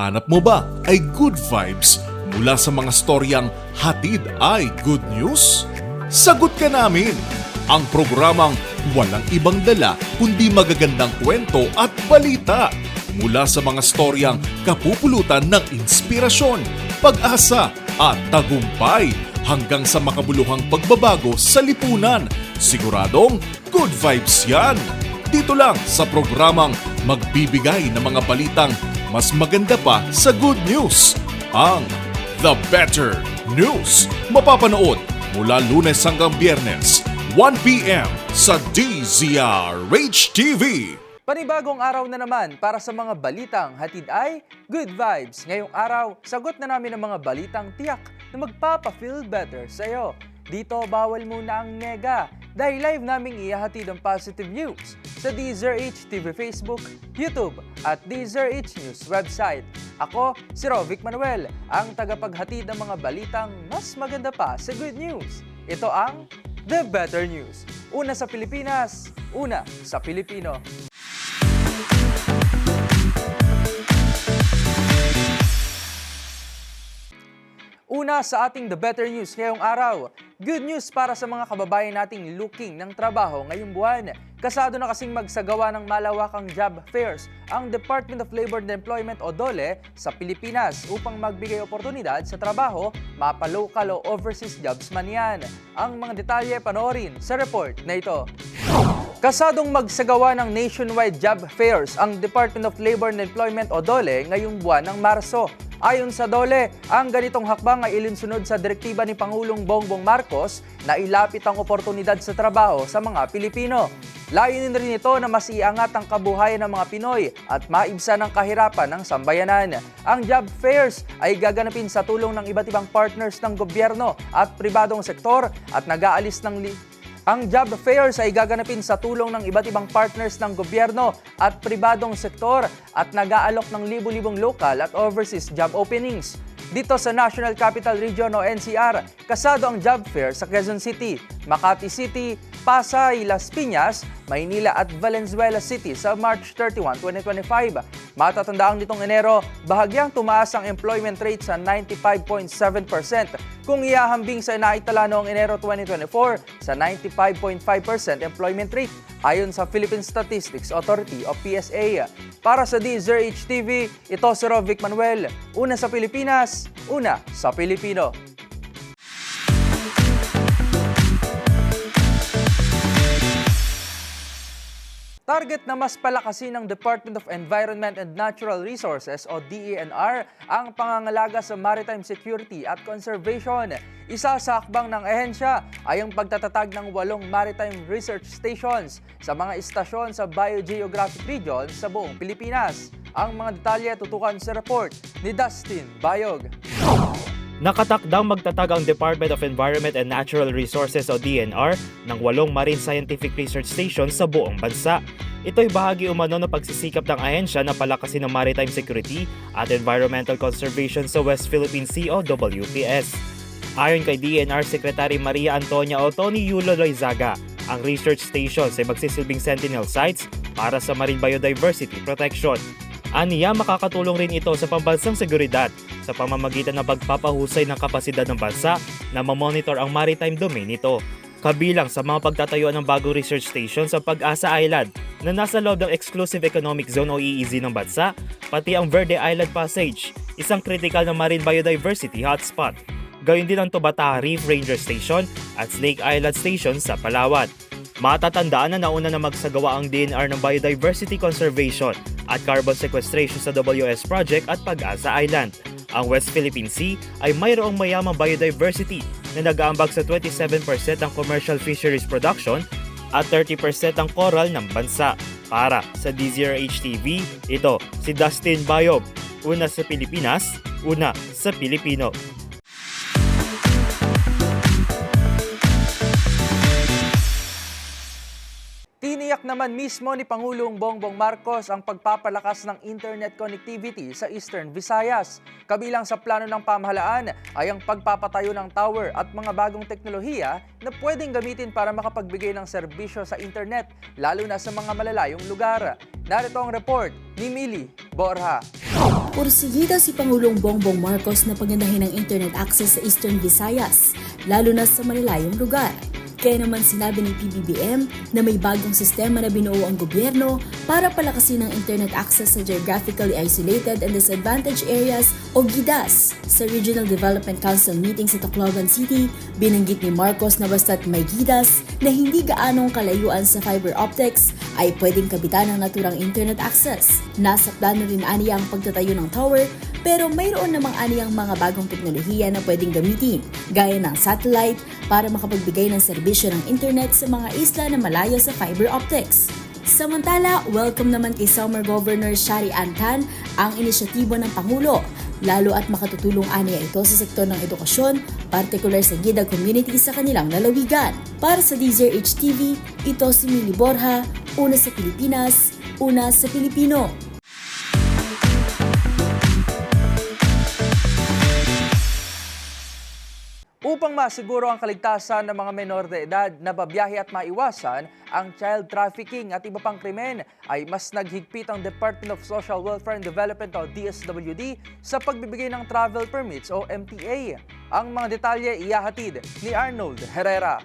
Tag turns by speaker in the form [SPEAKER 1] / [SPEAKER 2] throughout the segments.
[SPEAKER 1] Hanap mo ba ay good vibes mula sa mga storyang hatid ay good news? Sagot ka namin! Ang programang walang ibang dala kundi magagandang kwento at balita mula sa mga storyang kapupulutan ng inspirasyon, pag-asa at tagumpay hanggang sa makabuluhang pagbabago sa lipunan. Siguradong good vibes yan! Dito lang sa programang magbibigay ng mga balitang mas maganda pa sa good news. Ang The Better News. Mapapanood mula Lunes hanggang Biyernes, 1 p.m. sa DZRH TV.
[SPEAKER 2] Panibagong araw na naman para sa mga balitang hatid ay good vibes. Ngayong araw, sagot na namin ang mga balitang tiyak na magpapa-feel better sa iyo. Dito, bawal muna ang nega dahil live naming ihahatid ang positive news sa DZRH TV Facebook, YouTube at DZRH News website. Ako, si Rovic Manuel, ang tagapaghatid ng mga balitang mas maganda pa sa good news. Ito ang The Better News. Una sa Pilipinas, una sa Pilipino. Una sa ating The Better News ngayong araw, good news para sa mga kababayan nating looking ng trabaho ngayong buwan. Kasado na kasing magsagawa ng malawakang job fairs ang Department of Labor and Employment o DOLE sa Pilipinas upang magbigay oportunidad sa trabaho, mapa-local o overseas jobs man yan. Ang mga detalye panoorin sa report na ito. Kasadong magsagawa ng nationwide job fairs ang Department of Labor and Employment o DOLE ngayong buwan ng Marso. Ayon sa DOLE, ang ganitong hakbang ay ilinsunod sa direktiba ni Pangulong Bongbong Marcos na ilapit ang oportunidad sa trabaho sa mga Pilipino. Layunin rin ito na mas iangat ang kabuhayan ng mga Pinoy at maibsan ang kahirapan ng sambayanan. Ang job fairs ay gaganapin sa tulong ng iba't ibang partners ng gobyerno at pribadong sektor at Ang job fairs ay gaganapin sa tulong ng iba't ibang partners ng gobyerno at pribadong sektor at nag-aalok ng libu-libong local at overseas job openings. Dito sa National Capital Region o NCR, kasado ang job fair sa Quezon City, Makati City, Pasay, Las Piñas, Maynila at Valenzuela City sa March 31, 2025. Matatandaang nitong Enero, bahagyang tumaas ang employment rate sa 95.7% kung iahambing sa naitala noong Enero 2024 sa 95.5% employment rate ayon sa Philippine Statistics Authority o PSA. Para sa DZRH TV, ito si Rovic Manuel. Una sa Pilipinas, una sa Pilipino. Target na mas palakasin ng Department of Environment and Natural Resources o DENR ang pangangalaga sa maritime security at conservation. Isa sa hakbang ng ehensya ay ang pagtatatag ng 8 maritime research stations sa mga istasyon sa biogeographic regions sa buong Pilipinas. Ang mga detalye tutukan sa report ni Dustin Bayog.
[SPEAKER 3] Nakatakdang magtatag ang Department of Environment and Natural Resources o DENR ng 8 marine scientific research stations sa buong bansa. Ito'y bahagi umano ng pagsisikap ng ahensya na palakasin ang maritime security at environmental conservation sa West Philippine Sea o WPS. Ayon kay DENR Secretary Maria Antonia Otoni Yulo Loizaga, ang research stations ay magsisilbing sentinel sites para sa marine biodiversity protection. Aniya, makakatulong rin ito sa pambansang seguridad sa pamamagitan ng pagpapahusay ng kapasidad ng bansa na mamonitor ang maritime domain nito. Kabilang sa mga pagtatayuan ng bagong research station sa Pag-asa Island na nasa loob ng Exclusive Economic Zone o EEZ ng bansa, pati ang Verde Island Passage, isang critical na marine biodiversity hotspot. Gayun din ang Tubataha Reef Ranger Station at Snake Island Station sa Palawan. Matatandaan na nauna na magsagawa ang DENR ng biodiversity conservation at carbon sequestration sa WS Project at Pag-asa Island. Ang West Philippine Sea ay mayroong mayamang biodiversity na nag-aambag sa 27% ng commercial fisheries production at 30% ang coral ng bansa. Para sa DZRH TV, ito si Dustin Bayog. Una sa Pilipinas, una sa Pilipino.
[SPEAKER 2] Tiniyak naman mismo ni Pangulong Bongbong Marcos ang pagpapalakas ng internet connectivity sa Eastern Visayas. Kabilang sa plano ng pamahalaan ay ang pagpapatayo ng tower at mga bagong teknolohiya na pwedeng gamitin para makapagbigay ng serbisyo sa internet, lalo na sa mga malalayong lugar. Narito ang report ni Millie Borja.
[SPEAKER 4] Pursigida si Pangulong Bongbong Marcos na pagandahin ang internet access sa Eastern Visayas, lalo na sa malalayong lugar. Kaya naman sinabi ng PBBM na may bagong sistema na binuo ang gobyerno para palakasin ang internet access sa Geographically Isolated and Disadvantaged Areas o GIDAS. Sa Regional Development Council meeting sa Tacloban City, binanggit ni Marcos na basta't may GIDAS na hindi gaanong kalayuan sa fiber optics ay pwedeng kabitan ng naturang internet access. Nasa plano rin aniya ang pagtatayo ng tower pero mayroon namang aniyang mga bagong teknolohiya na pwedeng gamitin, gaya ng satellite para makapagbigay ng serbisyo ng internet sa mga isla na malayo sa fiber optics. Samantala, welcome naman kay Samar Governor Shari Antan ang inisyatibo ng Pangulo, lalo at makatutulong aniya ito sa sektor ng edukasyon, partikular sa GIDA community sa kanilang lalawigan. Para sa DZRH TV, ito si Mili Borja, una sa Pilipinas, una sa Pilipino.
[SPEAKER 2] Upang masiguro ang kaligtasan ng mga menor de edad na babiyahe at maiwasan ang child trafficking at iba pang krimen, ay mas naghigpit ang Department of Social Welfare and Development o DSWD sa pagbibigay ng travel permits o MTA. Ang mga detalye iyahatid ni Arnold Herrera.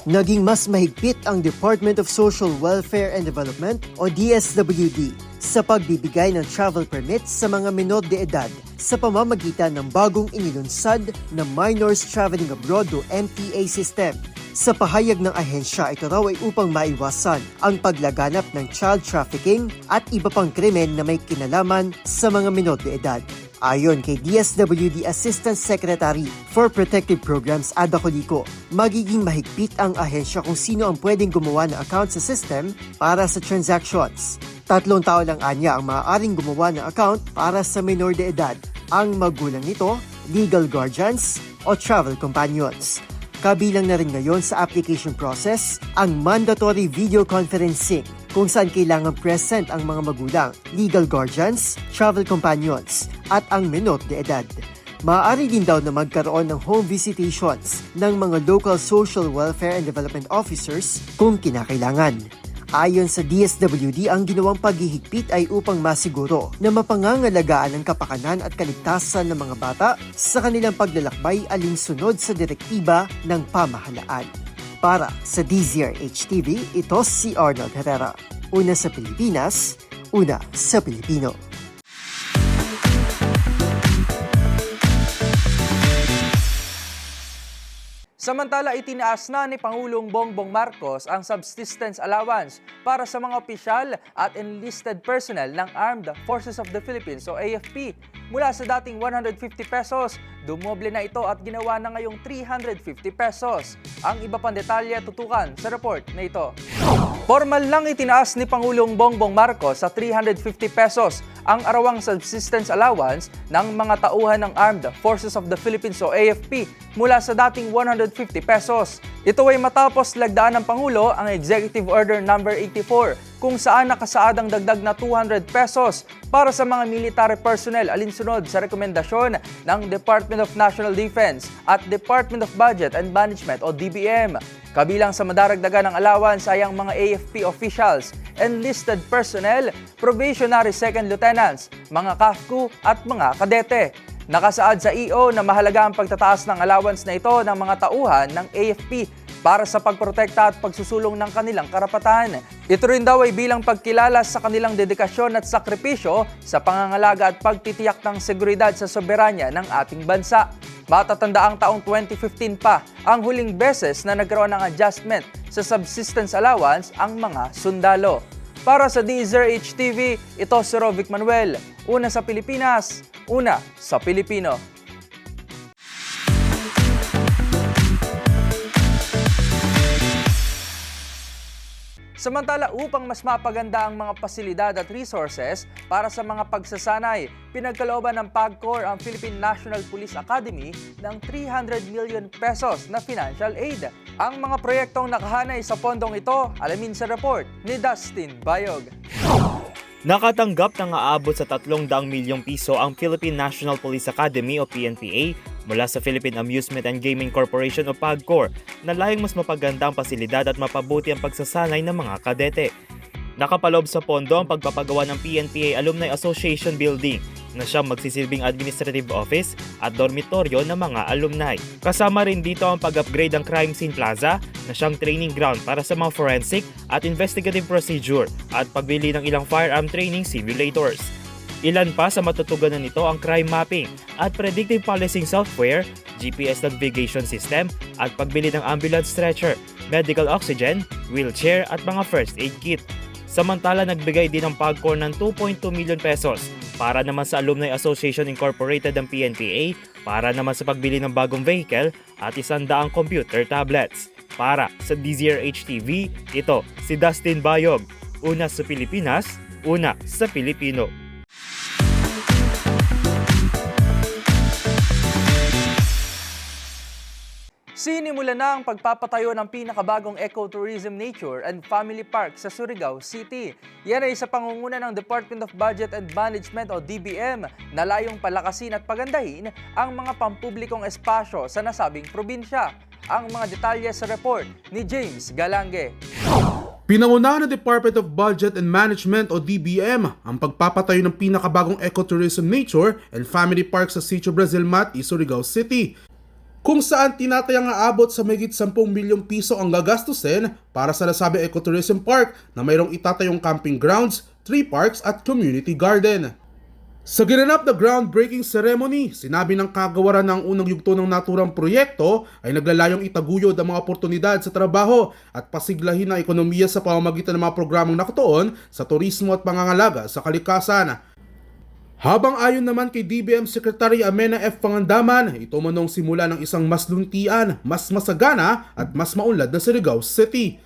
[SPEAKER 5] Naging mas mahigpit ang Department of Social Welfare and Development o DSWD sa pagbibigay ng travel permits sa mga menor de edad sa pamamagitan ng bagong inilunsad na Minors Traveling Abroad o MTA system. Sa pahayag ng ahensya, ito raw ay upang maiwasan ang paglaganap ng child trafficking at iba pang krimen na may kinalaman sa mga menor de edad. Ayon kay DSWD Assistant Secretary for Protective Programs Ada Colico, magiging mahigpit ang ahensya kung sino ang pwedeng gumawa ng account sa system para sa transactions. 3 tao lang anya ang maaaring gumawa ng account para sa minor de edad. Ang magulang nito, legal guardians o travel companions. Kabilang na rin ngayon sa application process ang mandatory video conferencing kung saan kailangan present ang mga magulang, legal guardians, travel companions at ang menor de edad. Maaari din daw na magkaroon ng home visitations ng mga local social welfare and development officers kung kinakailangan. Ayon sa DSWD, ang ginawang paghihigpit ay upang masiguro na mapangangalagaan ang kapakanan at kaligtasan ng mga bata sa kanilang paglalakbay alinsunod sa direktiba ng pamahalaan. Para sa DZRH TV, ito si Arnold Herrera. Una sa Pilipinas, una sa Pilipino.
[SPEAKER 2] Samantala, itinaas na ni Pangulong Bongbong Marcos ang subsistence allowance para sa mga opisyal at enlisted personnel ng Armed Forces of the Philippines o AFP. Mula sa dating 150 pesos, dumoble na ito at ginawa na ngayong 350 pesos. Ang iba pang detalye tutukan sa report na ito. Formal lang itinaas ni Pangulong Bongbong Marcos sa 350 pesos ang arawang subsistence allowance ng mga tauhan ng Armed Forces of the Philippines o AFP mula sa dating 150 pesos. Ito ay matapos lagdaan ng Pangulo ang Executive Order No. 84 kung saan nakasaad ang dagdag na 200 pesos para sa mga military personnel alinsunod sa rekomendasyon ng Department of National Defense at Department of Budget and Management o DBM. Kabilang sa madaragdagan ng allowance ay ang mga AFP officials, enlisted personnel, probationary second lieutenants, mga KAFCU at mga kadete. Nakasaad sa EO na mahalaga ang pagtataas ng allowance na ito ng mga tauhan ng AFP para sa pagprotekta at pagsusulong ng kanilang karapatan. Ito rin daw ay bilang pagkilala sa kanilang dedikasyon at sakripisyo sa pangangalaga at pagtitiyak ng seguridad sa soberanya ng ating bansa. Matatanda ang taong 2015 pa ang huling beses na nagkaroon ng adjustment sa subsistence allowance ang mga sundalo. Para sa DZRH TV, ito si Rovic Manuel. Una sa Pilipinas, una sa Pilipino. Samantala, upang mas mapaganda ang mga pasilidad at resources para sa mga pagsasanay, pinagkalooban ng PAGCOR ang Philippine National Police Academy ng 300 million pesos na financial aid. Ang mga proyektong nakahanay sa pondong ito, alamin sa report ni Dustin Bayog.
[SPEAKER 3] Nakatanggap ng aabot sa 300 milyong piso ang Philippine National Police Academy o PNPA mula sa Philippine Amusement and Gaming Corporation o PAGCOR na layong mas mapaganda ang pasilidad at mapabuti ang pagsasanay ng mga kadete. Nakapaloob sa pondo ang pagpapagawa ng PNPA Alumni Association Building na siyang magsisilbing administrative office at dormitoryo ng mga alumni. Kasama rin dito ang pag-upgrade ng Crime Scene Plaza na siyang training ground para sa mga forensic at investigative procedure at pagbili ng ilang firearm training simulators. Ilan pa sa matutugunan nito ang crime mapping at predictive policing software, GPS navigation system at pagbili ng ambulance stretcher, medical oxygen, wheelchair at mga first aid kit. Samantala nagbigay din ng PAGCOR ng 2.2 million pesos para naman sa Alumni Association Incorporated ng PNPA para naman sa pagbili ng bagong vehicle at 100 computer tablets. Para sa DZRH TV, ito si Dustin Bayog. Una sa Pilipinas, una sa Pilipino.
[SPEAKER 2] Sinimulan na ang pagpapatayo ng pinakabagong ecotourism nature and family park sa Surigao City. Yan ay sa pangunguna ng Department of Budget and Management o DBM na layong palakasin at pagandahin ang mga pampublikong espasyo sa nasabing probinsya. Ang mga detalye sa report ni James Galange.
[SPEAKER 6] Pinangunahan ng Department of Budget and Management o DBM ang pagpapatayo ng pinakabagong ecotourism nature and family park sa Sitio Brazilmat, Surigao City, kung saan tinatayang aabot sa mahigit 10 milyong piso ang gagastusin para sa nasabing ecotourism park na mayroong itatayong camping grounds, tree parks at community garden. Sa ginanap na groundbreaking ceremony, sinabi ng kagawaran ng unang yugto ng naturang proyekto ay naglalayong itaguyod ang mga oportunidad sa trabaho at pasiglahin ang ekonomiya sa pamamagitan ng mga programang nakatuon sa turismo at pangangalaga sa kalikasan. Habang ayon naman kay DBM Secretary Amena F. Pangandaman, ito manong simula ng isang mas luntian, mas masagana at mas maunlad na Surigao City.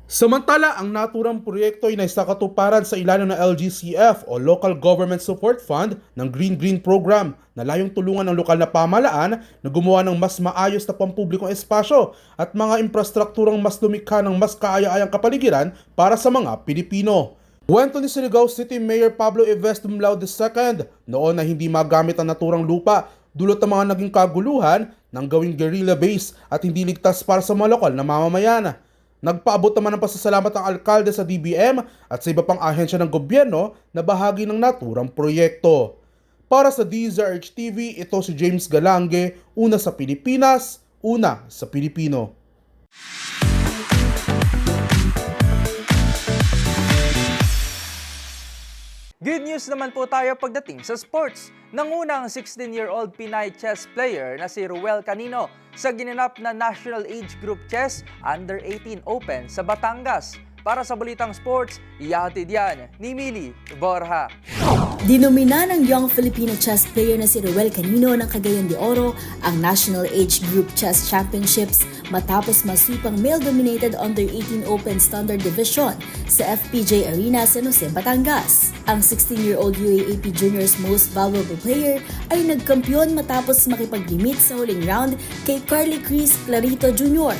[SPEAKER 6] Samantala, ang naturang proyekto ay naisakatuparan sa ilalim ng LGCF o Local Government Support Fund ng Green Green Program na layong tulungan ng lokal na pamahalaan na gumawa ng mas maayos na pampublikong espasyo at mga infrastrukturang mas lumikha ng mas kaaya-ayang kapaligiran para sa mga Pilipino. Kwento ni Surigao City Mayor Pablo Yves Dumlao II, noon na hindi magamit ang naturang lupa dulot ng mga naging kaguluhan ng gawing guerrilla base at hindi ligtas para sa mga lokal na mamamayan. Nagpaabot naman ng pasasalamat ang alkalde sa DBM at sa iba pang ahensya ng gobyerno na bahagi ng naturang proyekto. Para sa DZRH TV, ito si James Galange, una sa Pilipinas, una sa Pilipino.
[SPEAKER 2] Good news naman po tayo pagdating sa sports. Nangunang 16-year-old Pinay chess player na si Ruel Canino sa ginanap na National Age Group Chess Under-18 Open sa Batangas. Para sa Balitang Sports, ihahatid yan ni Mili Borja.
[SPEAKER 4] Dinomina ng young Filipino chess player na si Ruel Canino ng Cagayan de Oro ang National Age Group Chess Championships matapos maswipang male-dominated Under-18 Open Standard Division sa FPJ Arena San Jose, Batangas. Ang 16-year-old UAAP Juniors Most Valuable Player ay nagkampiyon matapos makipag-limit sa huling round kay Carly Chris Clarito Jr.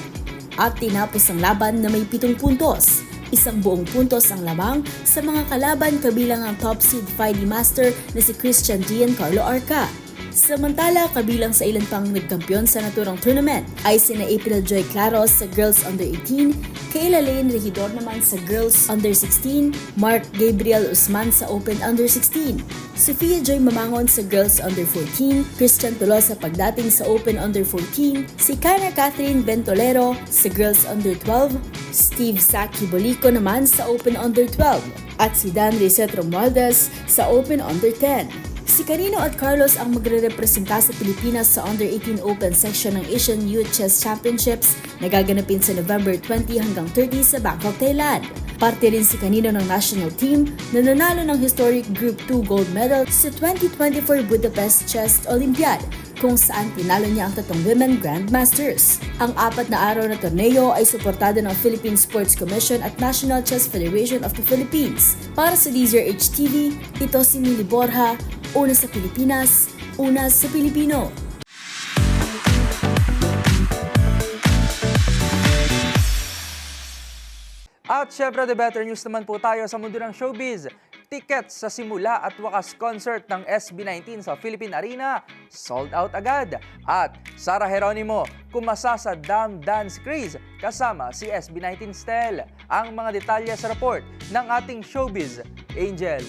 [SPEAKER 4] at tinapos ang laban na may 7 puntos. Isang buong puntos ang lamang sa mga kalaban kabilang ang top seed FIDE Master na si Christian Giancarlo Arca. Samantala, kabilang sa ilan pang nagkampiyon sa naturang tournament ay sina April Joy Claros sa Girls Under-18, Kayla Lane Regidor naman sa Girls Under-16, Mark Gabriel Usman sa Open Under-16, Sofia Joy Mamangon sa Girls Under-14, Christian Tolosa pagdating sa Open Under-14, si Kana Catherine Ventolero sa Girls Under-12, Steve Saki Bolico naman sa Open Under-12, at si Dan Reset Romualdez sa Open Under-10. Si Canino at Carlos ang magre-representa sa Pilipinas sa Under-18 Open section ng Asian Youth Chess Championships na gaganapin sa November 20 hanggang 30 sa Bangkok, Thailand. Parte rin si Canino ng national team na nanalo ng historic Group 2 gold medal sa 2024 Budapest Chess Olympiad kung saan tinalo niya ang 3 women grandmasters. Ang 4 na araw na torneo ay suportado ng Philippine Sports Commission at National Chess Federation of the Philippines. Para sa DZRH TV, ito si Mili Borja, una sa Pilipinas, una sa Pilipino.
[SPEAKER 2] At syempre, the better news naman po tayo sa mundo ng showbiz. Tickets sa simula at wakas concert ng SB19 sa Philippine Arena, sold out agad. At Sara Geronimo, kumasa sa Dam Dance Craze kasama si SB19 Stel. Ang mga detalye sa report ng ating showbiz, Angel.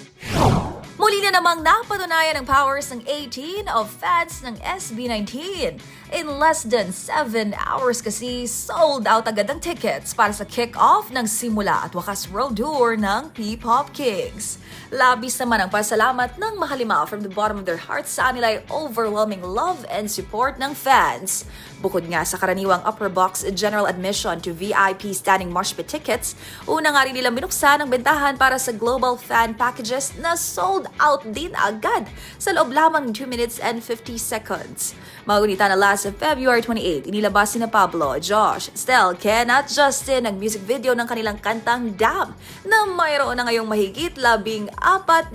[SPEAKER 7] Muli na namang napatunayan ang powers ng 18 of fans ng SB19. In less than 7 hours kasi, sold out agad ang tickets para sa kick-off ng simula at wakas world tour ng P-Pop Kings. Labis naman ang pasalamat ng Mahalima from the bottom of their hearts sa nila ay overwhelming love and support ng fans. Bukod nga sa karaniwang upper box general admission to VIP standing mosh pit tickets, una nga rin nilang binuksan ang bentahan para sa global fan packages na sold out din agad sa loob lamang ng 2 minutes and 50 seconds. Magunita na last of February 28, inilabas si na Pablo, Josh, Stel, Ken at Justin ang music video ng kanilang kantang Damn na mayroon na ngayong mahigit 14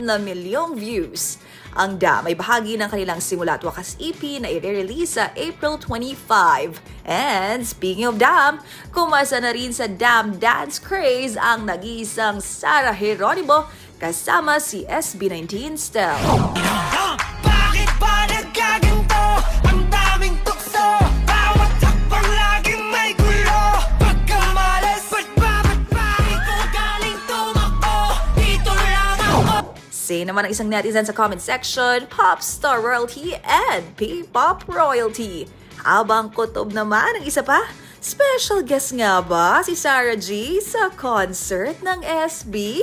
[SPEAKER 7] milyong views. Ang Damn ay bahagi ng kanilang simula at wakas EP na i-release sa April 25. And speaking of Damn, kumasa na rin sa Damn Dance Craze ang nag-iisang Sarah Geronimo kasama si SB19 Stel.
[SPEAKER 8] Bakit ba nagkaganto? Ang daming tukso, bawat hakbang laging may gulo. Pagkamalas, ba't ko galing tumakbo? Dito lang ako.
[SPEAKER 7] Say naman ang isang netizen sa comment section, Pop Star Royalty and P-Pop Royalty. Habang kutob naman ang isa pa, special guest nga ba si Sarah G sa concert ng SB?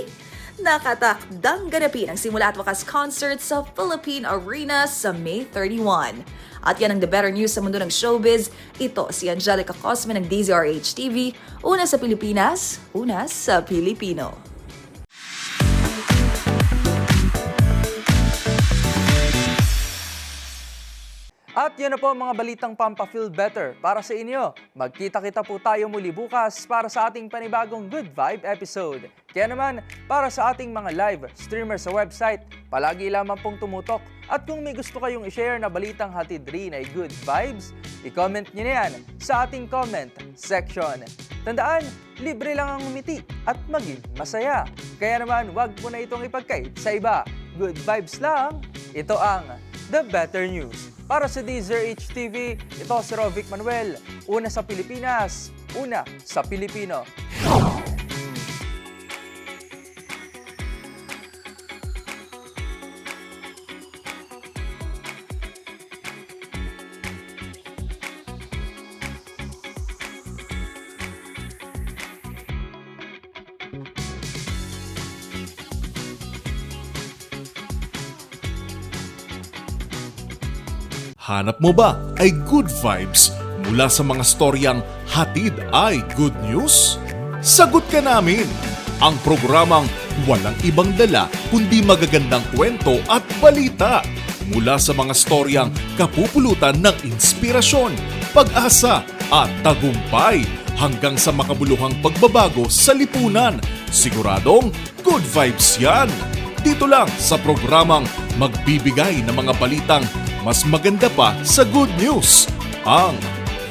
[SPEAKER 7] Nakatakdang ganapin ang simula at wakas concert sa Philippine Arena sa May 31. At yan ang the better news sa mundo ng showbiz. Ito si Angelica Cosme ng DZRH TV, una sa Pilipinas, una sa Pilipino.
[SPEAKER 2] At yan na po ang mga balitang Pampa-Feel Better para sa inyo. Magkita-kita po tayo muli bukas para sa ating panibagong Good Vibe episode. Kaya naman, para sa ating mga live streamer sa website, palagi lamang pong tumutok. At kung may gusto kayong i-share na balitang hatid rin ay good vibes, i-comment nyo na yan sa ating comment section. Tandaan, libre lang ang umiti at maging masaya. Kaya naman, wag mo na itong ipagkait sa iba. Good vibes lang. Ito ang The Better News. Para sa DZRH TV, ito si Rovic Manuel. Una sa Pilipinas, una sa Pilipino.
[SPEAKER 1] Hanap mo ba ay good vibes mula sa mga storyang hatid ay good news? Sagot ka namin! Ang programang walang ibang dala kundi magagandang kwento at balita mula sa mga storyang kapupulutan ng inspirasyon, pag-asa at tagumpay hanggang sa makabuluhang pagbabago sa lipunan. Siguradong good vibes yan! Dito lang sa programang magbibigay ng mga balitang mas maganda pa sa good news, ang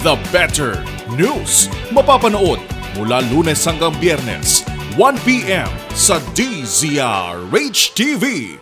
[SPEAKER 1] The Better News. Mapapanood mula Lunes hanggang Biyernes, 1 p.m. sa DZRH TV.